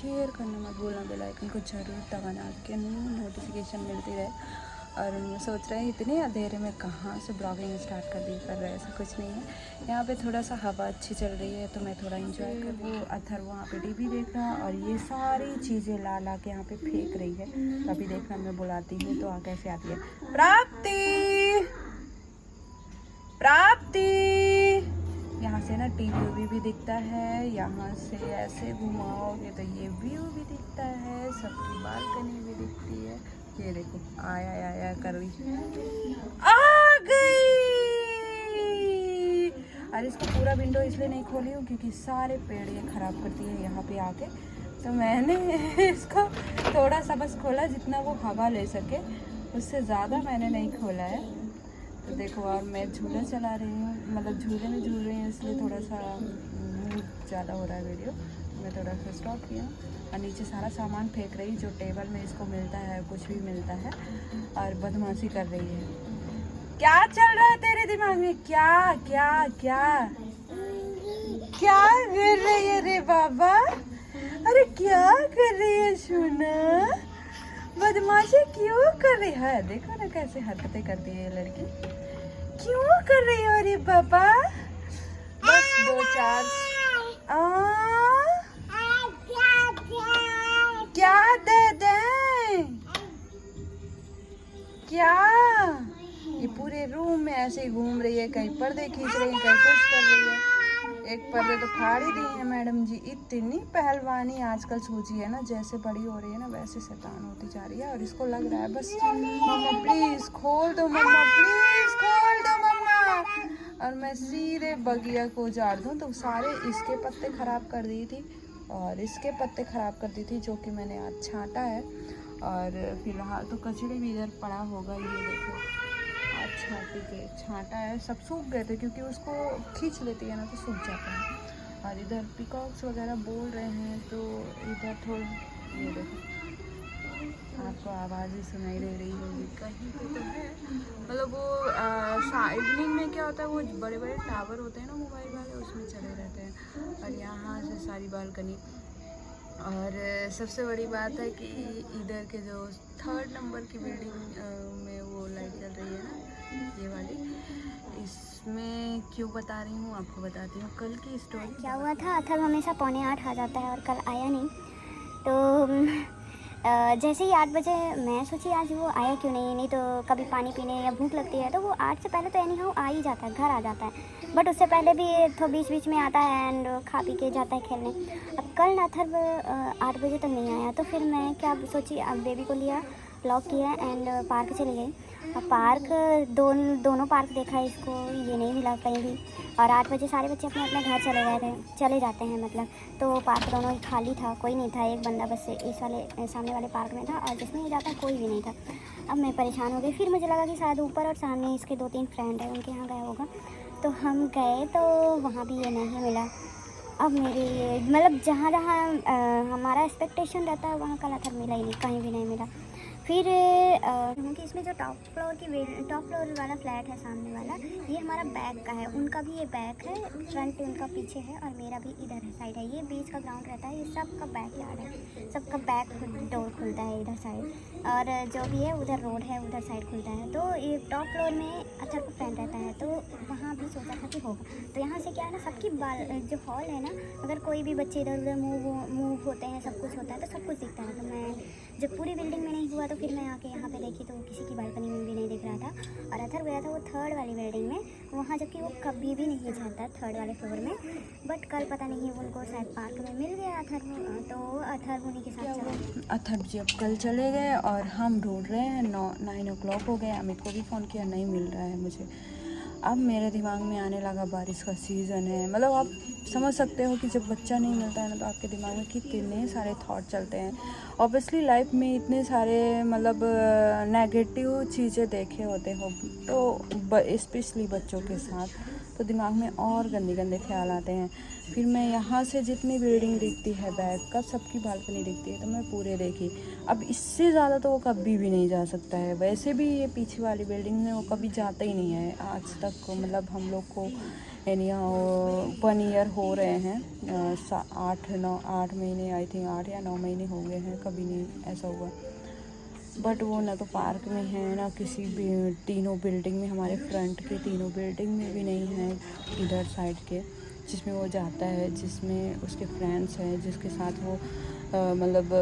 Share करना मत भूलना, बेल आइकन को ज़रूर दबाना कि नोटिफिकेशन मिलती रहे। और सोच रहे हैं इतने अंधेरे में कहाँ से ब्लॉगिंग स्टार्ट कर रहे हैं, ऐसा कुछ नहीं है। यहाँ पे थोड़ा सा हवा अच्छी चल रही है तो मैं थोड़ा एंजॉय कर रही हूँ। अथर वहाँ पे टीवी देख रहा है और ये सारी चीज़ें ला ला के यहाँ पे फेंक रही है। तो अभी देखना मैं बुलाती हूँ तो कैसे आती है। प्राप्ति, प्राप्ति। यहाँ से ना टीवी भी दिखता है, यहाँ से ऐसे घुमाओगे तो ये व्यू भी दिखता है, सबकी बालकनी भी दिखती है। ये देखो आया आया कर रही, आ गई। अरे इसको पूरा विंडो इसलिए नहीं खोली हूँ क्योंकि सारे पेड़ ये खराब करती है यहाँ पे आके। तो मैंने इसको थोड़ा सा बस खोला जितना वो हवा ले सके, उससे ज़्यादा मैंने नहीं खोला है। तो देखो और मैं झूला चला रही हूँ, मतलब झूले में झूल रही हूँ, इसलिए थोड़ा सा ज़्यादा हो रहा है वीडियो। मैं थोड़ा सा स्टॉप किया और नीचे सारा सामान फेंक रही जो टेबल में इसको मिलता है, कुछ भी मिलता है, और बदमाशी कर रही है। क्या चल रहा है तेरे दिमाग में? क्या क्या क्या क्या कर रही है रे बाबा? अरे क्या कर रही है सोना? बदमाशी क्यों कर रही है? देखो ना कैसे हरकतें करती है ये लड़की। क्यों कर रही हो रे बाबा? बस 2-4 क्या दे दें? क्या? ये पूरे रूम में ऐसे ही घूम रही है, कहीं पर्दे खींच रही है, कहीं कुछ कर रही है। एक पर्दे तो फाड़ ही दी है मैडम जी। इतनी पहलवानी आजकल सूझी है ना, जैसे बड़ी हो रही है ना वैसे शैतान होती जा रही है। और इसको लग रहा है बस मम्मा प्लीज खोल दो, मम्मा प्लीज खोल दो मम्मा। और मैं सीधे बगिया को उजाड़ दूँ तो सारे इसके पत्ते ख़राब कर दी थी और इसके पत्ते ख़राब कर दी थी, जो कि मैंने आज छांटा है। और फिलहाल तो कचड़े भी इधर पड़ा होगा, ये देखो अच्छा ठीक है छांटा है। सब सूख गए थे क्योंकि उसको खींच लेती है ना तो सूख जाता है। और इधर पिकॉक्स वगैरह बोल रहे हैं तो इधर थोड़ा ये देखो, आपको आवाज़ ही सुनाई दे रही होगी कहीं पे तो है। मतलब वो इवनिंग में क्या होता है, वो बड़े बड़े टावर होते हैं ना मोबाइल वाले, उसमें चले रहते हैं। और यहाँ से सारी बालकनी। और सबसे बड़ी बात है कि इधर के जो 3rd नंबर की बिल्डिंग में वो लाइट चल रही है ना, ये वाली, इसमें क्यों बता रही हूँ आपको बताती हूँ। कल की स्टोरी क्या हुआ था, अथर्व हमेशा 7:45 आ जाता है और कल आया नहीं। तो जैसे ही 8 बजे मैं सोची आज वो आया क्यों नहीं तो कभी पानी पीने या भूख लगती है तो वो 8 से पहले तो एनी हाउ आ ही जाता है, घर आ जाता है। बट उससे पहले भी तो बीच बीच में आता है एंड खा पी के जाता है खेलने। अब कल अथर्व 8 बजे तक नहीं आया तो फिर मैं क्या सोची, अब बेबी को लिया, लॉक किया एंड पार्क चली गई। अब पार्क दोनों पार्क देखा, इसको ये नहीं मिला कहीं भी। और 8 बजे सारे बच्चे अपने अपने घर चले जाते हैं मतलब। तो पार्क दोनों ही खाली था, कोई नहीं था। एक बंदा बस इस वाले सामने वाले पार्क में था और जिसमें ये जाता कोई भी नहीं था। अब मैं परेशान हो गई, फिर मुझे लगा कि शायद ऊपर और सामने इसके 2-3 फ्रेंड हैं, उनके यहाँ गया होगा। तो हम गए तो वहाँ भी ये नहीं मिला। अब मेरी मतलब जहाँ जहाँ हमारा एक्सपेक्टेशन रहता है वहाँ कल अथर मिला ही नहीं, कहीं भी नहीं मिला। फिर क्योंकि इसमें जो टॉप फ्लोर वाला फ्लैट है सामने वाला, ये हमारा बैक का है, उनका भी ये बैक है, फ्रंट उनका पीछे है और मेरा भी इधर है साइड है। ये बीच का ग्राउंड रहता है, ये सबका बैक यार्ड है, सबका बैक डोर खुलता है इधर साइड। और जो भी है उधर रोड है, उधर साइड खुलता है। तो ये टॉप फ्लोर में अथर का फ्रेंड रहता है तो वहाँ भी सोचा था कि होगा। तो यहाँ से क्या है ना, सबकी जो हॉल है ना, अगर कोई भी बच्चे इधर उधर मूव होते हैं, सब कुछ होता है तो सब कुछ दिखता है। तो मैं जब पूरी बिल्डिंग में नहीं हुआ तो फिर मैं आके यहाँ पे देखी तो किसी की बालकनी में भी नहीं दिख रहा था। और अथर गया था वो 3rd वाली बिल्डिंग में, वहाँ जबकि वो कभी भी नहीं जाता 3rd वाले फ्लोर में। बट कल पता नहीं उनको शायद पार्क में मिल गया अथर, तो अथर उन्हीं के साथ चला। अथर जी अब कल चले गए और हम ढूंढ रहे हैं। 9 o'clock हो गए। अमित को भी फ़ोन किया, नहीं मिल रहा है मुझे। अब मेरे दिमाग में आने लगा बारिश का सीज़न है, मतलब आप समझ सकते हो कि जब बच्चा नहीं मिलता है ना तो आपके दिमाग में कितने सारे थॉट चलते हैं। ऑब्वियसली लाइफ में इतने सारे मतलब नेगेटिव चीज़ें देखे होते हो तो स्पेशली बच्चों के साथ तो दिमाग में और गंदे गंदे ख्याल आते हैं। फिर मैं यहाँ से जितनी बिल्डिंग दिखती है बैक का, सबकी बालकनी दिखती है तो मैं पूरे देखी। अब इससे ज़्यादा तो वो कभी भी नहीं जा सकता है। वैसे भी ये पीछे वाली बिल्डिंग में वो कभी जाता ही नहीं है आज तक, मतलब हम लोग को एंड यहाँ 1 ईयर हो रहे हैं, 8 महीने, आई थिंक 8 या 9 महीने हो गए हैं, कभी नहीं ऐसा हुआ। बट वो ना तो पार्क में है ना किसी भी तीनों बिल्डिंग में, हमारे फ्रंट के तीनों बिल्डिंग में भी नहीं है इधर साइड के जिसमें वो जाता है, जिसमें उसके फ्रेंड्स हैं जिसके साथ वो मतलब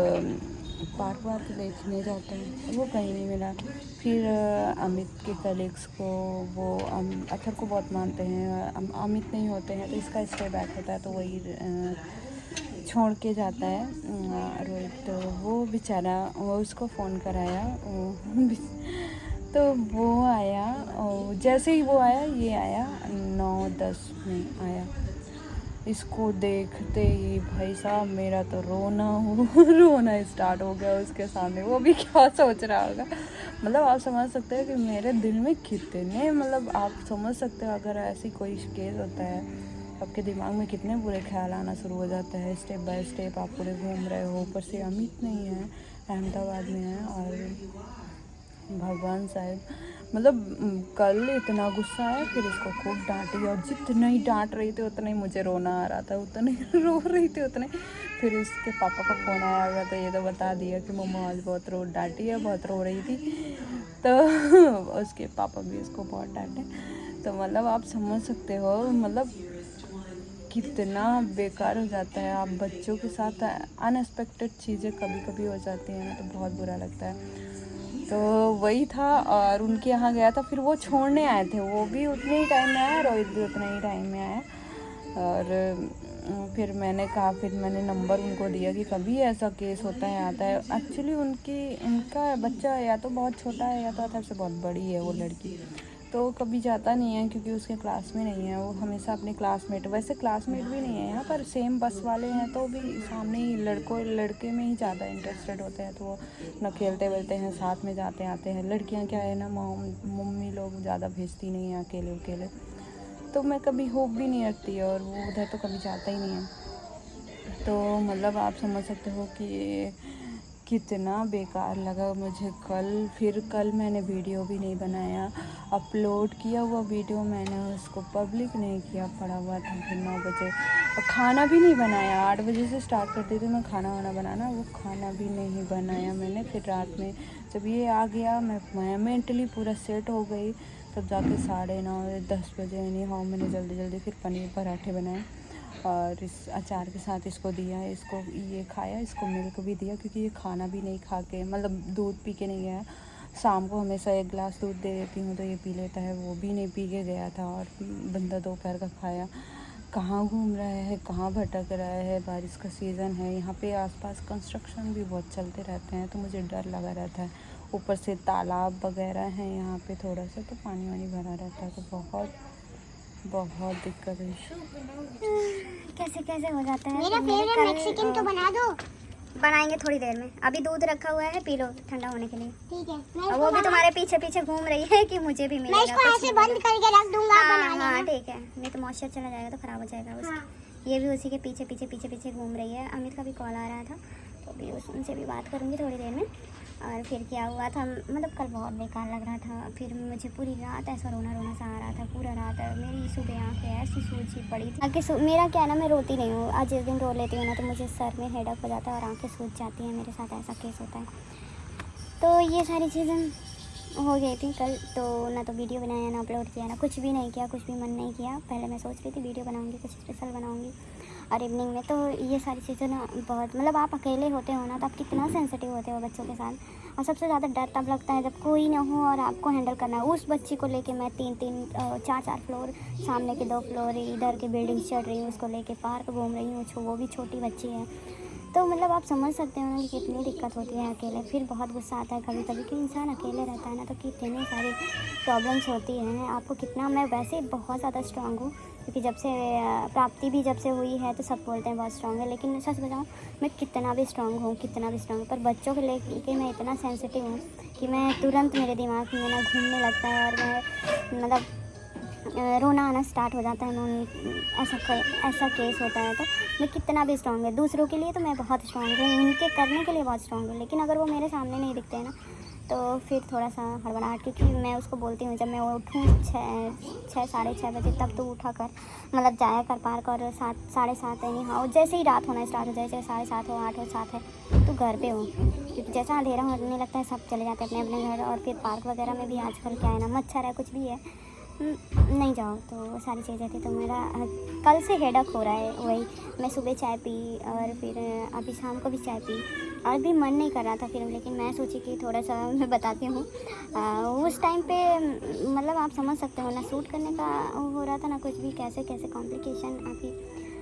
पार्क वार्क देखने जाते हैं, वो कहीं नहीं मिला। फिर अमित के कलीग्स को, वो अथर को बहुत मानते हैं, अमित नहीं होते हैं तो इसका स्टे बैक होता है, तो वही छोड़ के जाता है रोहित। तो वो बेचारा, वो उसको फ़ोन कराया तो वो आया, और जैसे ही वो आया ये आया 9-10 में आया। इसको देखते ही भाई साहब मेरा तो रोना स्टार्ट हो गया उसके सामने। वो भी क्या सोच रहा होगा, मतलब आप समझ सकते हो कि मेरे दिल में कितने, मतलब आप समझ सकते हो अगर ऐसी कोई केस होता है आपके दिमाग में कितने बुरे ख्याल आना शुरू हो जाता है। स्टेप बाय स्टेप आप पूरे घूम रहे हो, ऊपर से अमित नहीं है, अहमदाबाद में है, और भगवान साहब, मतलब कल इतना गुस्सा आया, फिर इसको खूब डांटी, और जितना ही डांट रही थी उतना ही मुझे रोना आ रहा था, उतना ही रो रही थी उतने। फिर इसके पापा का फ़ोन आया होगा तो ये तो बता दिया कि मम्मा आज बहुत डांटी है, बहुत रो रही थी, तो उसके पापा भी इसको बहुत डांटे। तो मतलब आप समझ सकते हो मतलब कितना बेकार हो जाता है। आप बच्चों के साथ अनएक्सपेक्टेड चीज़ें कभी कभी हो जाती हैं ना, तो बहुत बुरा लगता है। तो वही था, और उनके यहाँ गया था, फिर वो छोड़ने आए थे, वो भी उतने ही टाइम में आया, रोहित भी उतने ही टाइम में आया। और फिर मैंने कहा, फिर मैंने नंबर उनको दिया कि कभी ऐसा केस होता है आता है। एक्चुअली उनका बच्चा या तो बहुत छोटा है या तो अथर से बहुत बड़ी है वो लड़की, तो कभी जाता नहीं है क्योंकि उसके क्लास में नहीं है। वो हमेशा अपने क्लासमेट, वैसे क्लासमेट भी नहीं है यहाँ पर, सेम बस वाले हैं, तो भी सामने ही लड़के में ही ज़्यादा इंटरेस्टेड होते हैं, तो वो न खेलते वेलते हैं, साथ में जाते आते हैं। लड़कियाँ क्या है ना, मम्मी लोग ज़्यादा भेजती नहीं हैं अकेले, तो मैं कभी होप भी नहीं रखती, और वो उधर तो कभी जाता ही नहीं है। तो मतलब आप समझ सकते हो कि कितना बेकार लगा मुझे कल। फिर कल मैंने वीडियो भी नहीं बनाया, अपलोड किया हुआ वीडियो मैंने उसको पब्लिक नहीं किया, पड़ा हुआ था। फिर 9 बजे, और खाना भी नहीं बनाया, 8 बजे से स्टार्ट करती थी मैं खाना वाना बनाना, वो खाना भी नहीं बनाया मैंने। फिर रात में जब ये आ गया, मैं मेंटली पूरा सेट हो गई, तब जाके 9:30-10 बजे नहीं हाँ मैंने जल्दी फिर पनीर पराठे बनाए, और इस अचार के साथ इसको दिया, इसको ये खाया, इसको मिल्क भी दिया, क्योंकि ये खाना भी नहीं खा के, मतलब दूध पी के नहीं गया। शाम को हमेशा 1 गिलास दूध दे देती हूँ तो ये पी लेता है, वो भी नहीं पी के गया था। और बंदा दोपहर का खाया, कहाँ घूम रहा है, कहाँ भटक रहा है। बारिश का सीज़न है, यहाँ पे आसपास कंस्ट्रक्शन भी बहुत चलते रहते हैं, तो मुझे डर लगा रहता है। ऊपर से तालाब वगैरह हैं यहाँ पे थोड़ा सा, तो पानी वानी भरा रहता है, तो बहुत दिक्कत है। कैसे हो जाता है। मेरा फेवरेट मैक्सिकन तो बना दो। बनाएंगे थोड़ी देर में, अभी दूध रखा हुआ है, पी लो ठंडा होने के लिए। ठीक है। और वो भी तुम्हारे पीछे घूम रही है कि मुझे भी मिलेगा। मैं इसको ऐसे बंद करके रख दूंगा, बना लेना। हाँ ठीक है, नहीं तो मॉइस्चर चला जाएगा तो खराब हो जाएगा उसका। हाँ। ये भी उसी के पीछे घूम रही है। अमित का भी कॉल आ रहा था, तो अभी उनसे भी बात करूँगी थोड़ी देर में। और फिर क्या हुआ था, मतलब कल बहुत बेकार लग रहा था। फिर मुझे पूरी रात ऐसा रोना सा आ रहा था, पूरा रात मेरी सुबह आँखें ऐसी सूजी पड़ी थी। आगे मेरा क्या है ना, मैं रोती नहीं हूँ, आज जिस दिन रो लेती हूँ ना तो मुझे सर में हेडेक हो जाता है और आँखें सूज जाती हैं, मेरे साथ ऐसा केस होता है। तो ये सारी चीज़ें हो गई थी कल, तो ना तो वीडियो बनाया, ना अपलोड किया, ना कुछ भी नहीं किया, कुछ भी मन नहीं किया। पहले मैं सोच रही थी वीडियो बनाऊँगी, कुछ स्पेशल बनाऊँगी, और इवनिंग में तो ये सारी चीज़ें ना बहुत, मतलब आप अकेले होते हो ना तो आप कितना सेंसिटिव होते हो बच्चों के साथ। और सबसे ज़्यादा डर तब लगता है जब कोई ना हो और आपको हैंडल करना है। उस बच्ची को लेके मैं 4 फ्लोर, सामने के 2 फ्लोर इधर के बिल्डिंग चढ़ रही हूँ, उसको लेके पार्क घूम रही हूँ, वो भी छोटी बच्ची है। तो मतलब आप समझ सकते हो ना कि कितनी दिक्कत होती है अकेले। फिर बहुत गुस्सा आता है कभी कभी कि इंसान अकेले रहता है ना तो कितनी सारी प्रॉब्लम्स होती हैं। आपको कितना, मैं वैसे बहुत ज़्यादा स्ट्रांग हूँ, क्योंकि जब से प्राप्ति भी जब से हुई है तो सब बोलते हैं बहुत स्ट्रांग है, लेकिन सच बताऊँ मैं कितना भी स्ट्रांग हूँ, पर बच्चों को लेके मैं इतना सेंसिटिव हूँ कि मैं तुरंत, मेरे दिमाग में ना घूमने लगता है और मैं मतलब रोना आना स्टार्ट हो जाता है, ऐसा केस होता है। तो मैं कितना भी स्ट्रॉन्ग है, दूसरों के लिए तो मैं बहुत स्ट्रॉन्ग हूँ, उनके करने के लिए बहुत स्ट्रॉन्ग हूँ, लेकिन अगर वो मेरे सामने नहीं दिखते हैं ना तो फिर थोड़ा सा हड़बड़ाहट, क्योंकि मैं उसको बोलती हूँ जब मैं उठूँ 6 साढ़े 6 बजे तब तो उठा कर, मतलब जाया कर पार्क, और 7 साढ़े 7 एनी हाँ, जैसे ही रात होना स्टार्ट हो जाए, चाहे 7:30 हो 8 हो 7 है तो घर पे हो, क्योंकि जैसा अंधेरा होने लगता है सब चले जाते हैं अपने अपने घर। और फिर पार्क वगैरह में भी आजकल क्या है ना, मच्छर है कुछ भी है, नहीं जाओ, तो वो सारी चीज़ें थी। तो मेरा कल से हेडेक हो रहा है, वही मैं सुबह चाय पी और फिर अभी शाम को भी चाय पी, आज भी मन नहीं कर रहा था फिर, लेकिन मैं सोची कि थोड़ा सा मैं बताती हूँ। उस टाइम पे मतलब आप समझ सकते हो ना, शूट करने का हो रहा था ना, कुछ भी कैसे कैसे कॉम्प्लिकेशन आपकी,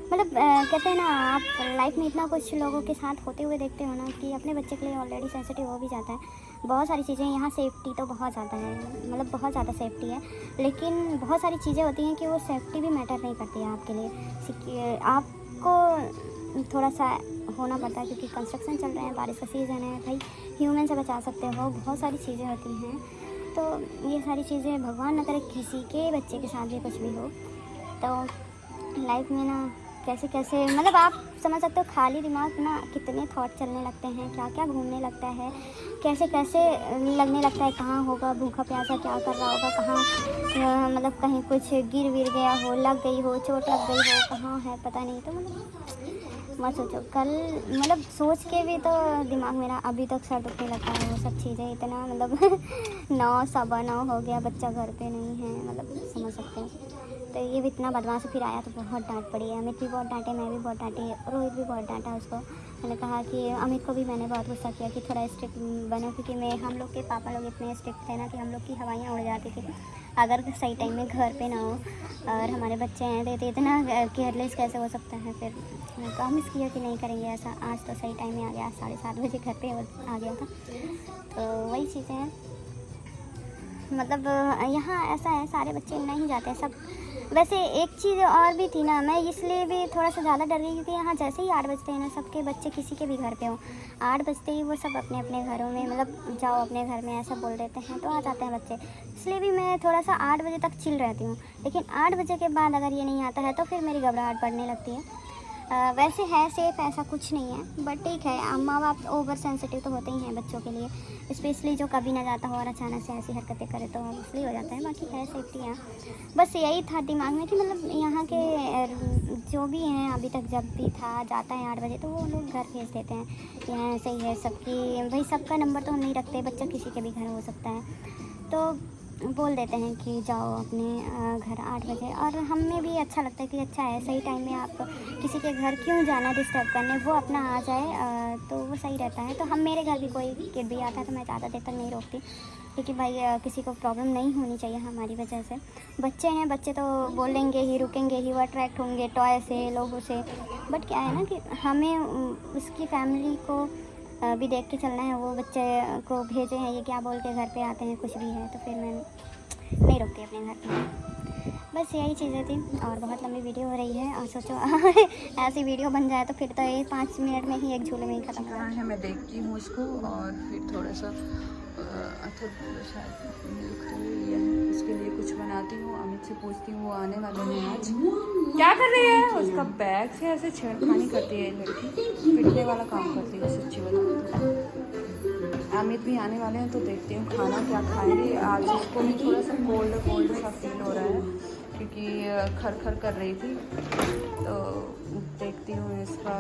मतलब कहते हैं ना, आप लाइफ में इतना कुछ लोगों के साथ होते हुए देखते हो ना कि अपने बच्चे के लिए ऑलरेडी सेंसिटिव हो भी जाता है। बहुत सारी चीज़ें यहाँ, सेफ्टी तो बहुत ज़्यादा है, मतलब बहुत ज़्यादा सेफ्टी है, लेकिन बहुत सारी चीज़ें होती हैं कि वो सेफ्टी भी मैटर नहीं करती है आपके लिए। आपको थोड़ा सा होना पड़ता है, क्योंकि कंस्ट्रक्शन चल रहे हैं, बारिश का सीज़न है भाई, ह्यूमन से बचा सकते हो, बहुत सारी चीज़ें होती हैं। तो ये सारी चीज़ें भगवान न करे किसी के बच्चे के साथ भी कुछ भी हो, तो लाइफ में ना कैसे कैसे, मतलब आप समझ सकते हो, खाली दिमाग ना कितने थॉट चलने लगते हैं, क्या क्या घूमने लगता है, कैसे कैसे लगने लगता है, कहाँ होगा भूखा प्यासा, क्या कर रहा होगा, कहाँ मतलब कहीं कुछ गिर विर गया हो, लग गई हो, चोट लग गई हो, कहाँ है पता नहीं। तो मतलब मत सोचो, कल मतलब सोच के भी तो दिमाग मेरा अभी तक सर दुखने लगता है, वो सब चीज़ें इतना, मतलब 9 सवा 9 हो गया, बच्चा घर पे नहीं है, मतलब समझ सकते हो। तो ये भी इतना बदमाश फिर आया तो बहुत डांट पड़ी है, अमित भी बहुत डांटे, मैं भी बहुत डांटी, रोहित भी बहुत डांटा उसको। मैंने कहा कि अमित को भी मैंने बहुत गुस्सा किया कि थोड़ा स्ट्रिक्ट बनो, क्योंकि हम लोग के पापा लोग इतने स्ट्रिक्ट थे ना कि हम लोग की हवाइयाँ उड़ जाती थी अगर सही टाइम में घर पे ना हो, और हमारे बच्चे हैं तो इतना केयरलेस कैसे हो सकता है। फिर मैं प्रॉमिस किया कि नहीं करेंगे ऐसा। आज तो सही टाइम में आ गया, 7:30 बजे घर पे आ गया था। तो वही चीज़ें हैं, मतलब यहाँ ऐसा है, सारे बच्चे नहीं जाते हैं सब। वैसे एक चीज़ और भी थी ना, मैं इसलिए भी थोड़ा सा ज़्यादा डर गई क्योंकि यहाँ जैसे ही 8 बजते हैं ना, सबके बच्चे किसी के भी घर पे हो, 8 बजते ही वो सब अपने अपने घरों में, मतलब जाओ अपने घर में ऐसा बोल देते हैं, तो आ जाते हैं बच्चे। इसलिए भी मैं थोड़ा सा 8 बजे तक चिल रहती हूँ, लेकिन 8 बजे के बाद अगर ये नहीं आता है तो फिर मेरी घबराहट बढ़ने लगती है। वैसे है सेफ़, ऐसा कुछ नहीं है, बट ठीक है, माँ बाप ओवर सेंसिटिव तो होते ही हैं बच्चों के लिए, स्पेशली जो कभी ना जाता हो और अचानक से ऐसी हरकतें करे तो ऑब्वियसली हो जाता है। बाकी है सेफ्टी यहाँ, बस यही था दिमाग में कि मतलब यहाँ के जो भी हैं, अभी तक जब भी था जाता है 8 बजे तो वो लोग घर भेज देते हैं। यहाँ ऐसे ही है सबकी, भाई सबका नंबर तो हम नहीं रखते, बच्चा किसी के भी घर हो सकता है, तो बोल देते हैं कि जाओ अपने घर 8 बजे। और हमें भी अच्छा लगता है कि अच्छा है, सही टाइम में आप किसी के घर क्यों जाना डिस्टर्ब करने, वो अपना आ जाए तो वो सही रहता है। तो हम, मेरे घर भी कोई किड भी आता है तो मैं ज़्यादा देर तक नहीं रोकती, क्योंकि भाई किसी को प्रॉब्लम नहीं होनी चाहिए हमारी वजह से। बच्चे हैं, बच्चे तो बोलेंगे ही, रुकेंगे ही, वो अट्रैक्ट होंगे टॉय से, लोगों से, बट क्या है ना कि हमें उसकी फैमिली को भी देख के चलना है। वो बच्चे को भेजे हैं, ये क्या बोल के घर पे आते हैं, कुछ भी है, तो फिर मैं नहीं रुकती अपने घर पे। बस यही चीज़ें थी, और बहुत लंबी वीडियो हो रही है, और सोचो ऐसी वीडियो बन जाए तो फिर तो ये 5 मिनट में ही एक झूले में ही ख़त्म कहाँ है, मैं देखती हूँ उसको, और फिर थोड़ा सा शायद इसके लिए कुछ बनाती हूँ। अमित से पूछती हूँ, वो आने वाले हैं आज। क्या कर रही है? उसका बैग से ऐसे छेड़खानी करती है लड़की, पिटने वाला काम करती है, सच्ची बताऊँ। अमित भी आने वाले हैं तो देखती हूँ खाना क्या खाएंगे आज। उसको भी थोड़ा सा कोल्ड सा फील हो रहा है क्योंकि खर कर रही थी, तो देखती हूँ इसका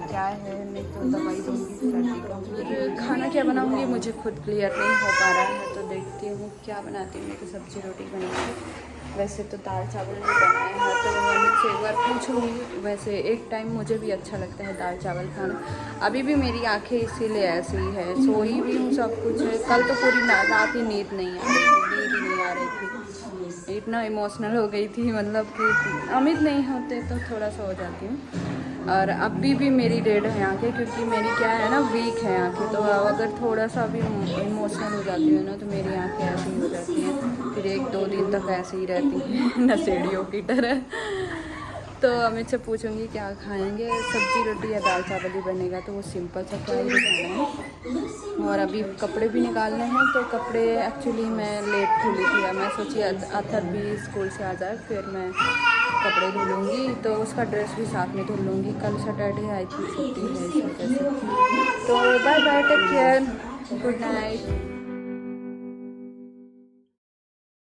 क्या है, नहीं तो दवाई दूँगी सर्दी का। खाना क्या बनाऊँगी मुझे खुद क्लियर नहीं हो पा रहा है, तो देखती हूँ क्या बनाती हूँ। मेरी सब्ज़ी रोटी बनेगी, वैसे तो दाल चावल नहीं बनाए हैं, तो मैं मुझसे एक बार पूछूँगी। वैसे एक टाइम मुझे भी अच्छा लगता है दाल चावल खाना। अभी भी मेरी आंखें इसीलिए ऐसी ही है, सोई भी हूँ, सब कुछ है। कल तो पूरी रात ही नींद नहीं आ रही थी, नींद ही नहीं आ रही थी, इतना इमोशनल हो गई थी। मतलब कि अमित नहीं होते तो थोड़ा सा हो जाती हूँ। और अभी भी मेरी डेड है आंखें, क्योंकि मेरी क्या है ना, वीक है आंखें, तो अगर थोड़ा सा भी इमोशनल हो जाती हूँ ना तो मेरी आंखें ऐसी हो जाती हैं, फिर 1-2 दिन तक ऐसे ही रहती हैं नशेड़ियों की तरह। तो अमित से पूछूंगी क्या खाएंगे, सब्जी रोटी या दाल चावल ही बनेगा, तो वो सिंपल सा क्या ही खाना है। और अभी कपड़े भी निकालने हैं, तो कपड़े एक्चुअली मैं लेट धुली थी, मैं सोची अथर भी स्कूल से आ जाए फिर मैं कपड़े धुलूँगी, तो उसका ड्रेस भी साथ में धुल लूँगी। कल सैटरडे आई थी, छुट्टी है इस वजह से। तो bye bye, take care, good night.